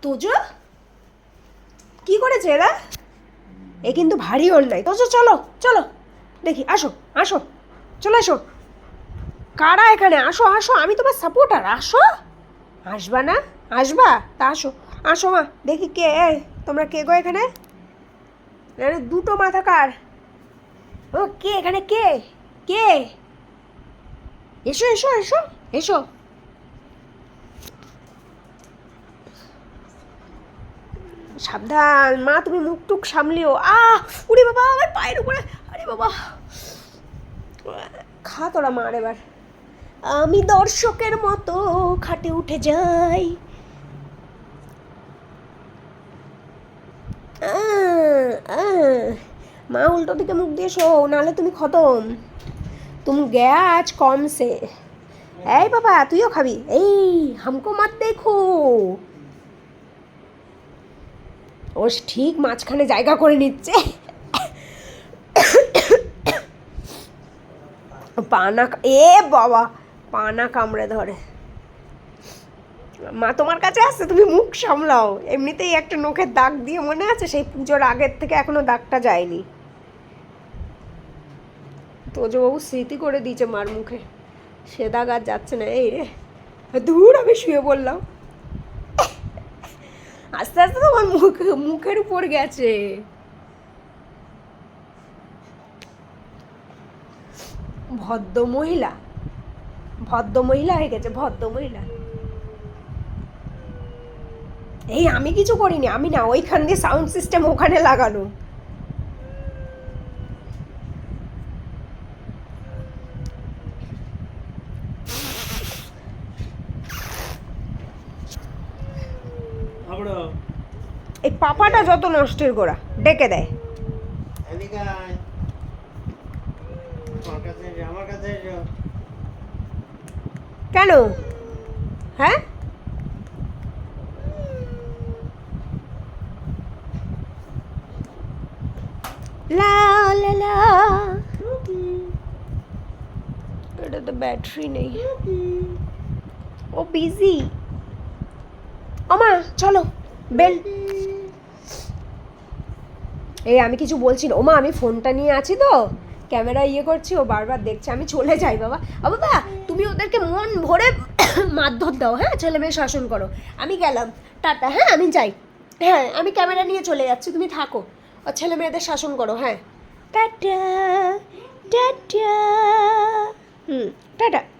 তোজো কি করেছে এরা? এ কিন্তু ভারী অন্যায়। তোজো চলো চলো দেখি, আসো আসো, চলে আসো। কারা এখানে? আসো আসো, আমি তোমার সাপোর্টার, আসো। আসবা না? আসবা? তা আসো আসো মা, দেখি কে তোমরা, কে গো এখানে? আরে দুটো মাথা কার? ও কে এখানে, কে কে? এসো এসো এসো এসো। সাবধান মা, তুমি মুখ টুক সামলিও। উড়ি বাবা, আমার পায়ের উপরে। আরে বাবা, খা তোরা মার এবার। আমি দর্শকের মতো খাটে উঠে যাই। মা উল্টো দিকে মুখ দিয়ে শো, নাহলে তুমি খতম। তুমি গয়া আজ কম সে। এই বাবা, তুইও খাবি? এই হামকো মত দেখো। ও ঠিক মাঝখানে জায়গা করে নিচ্ছে। পানা, এ বাবা, পানা কামড়ে ধরে। মা তোমার কাছে আসছে, তুমি মুখ সামলাও। এমনিতেই একটা নখের দাগ দিয়ে, মনে আছে সেই পুজোর আগের থেকে এখনো দাগটা যায়নি। তোজবাবু স্মৃতি করে দিয়েছে মার মুখে, সে দাগ আর যাচ্ছে না। এই রে দূর, আমি শুয়ে বললাম। আস্তে আস্তে তোমার মুখের উপর গেছে। ভদ্র মহিলা, ভদ্র মহিলা হয়ে গেছে, ভদ্র মহিলা। এই আমি কিছু করিনি, আমি না, ওইখান দিয়ে সাউন্ড সিস্টেম ওখানে লাগানো। এই পাপাটা যত নষ্টের গোড়া, ডেকে দেয়। কেন? হ্যাঁ, লা লা লা, এটাতে ব্যাটারি নেই, ও বিজি। ওমা চলো, বেল। এই আমি কিছু বলছি না ওমা, আমি ফোনটা নিয়ে আছি তো, ক্যামেরা ইয়ে করছি, ও বারবার দেখছে। আমি চলে যাই বাবা। বাবা তুমি ওদেরকে মন ভরে মারধর দাও, হ্যাঁ, ছেলে মেয়ে শাসন করো। আমি গেলাম, টাটা। হ্যাঁ আমি যাই, হ্যাঁ আমি ক্যামেরা নিয়ে চলে যাচ্ছি, তুমি থাকো, আর ছেলে মেয়েদের শাসন করো। হ্যাঁ, টাটা টাটা। টাটা।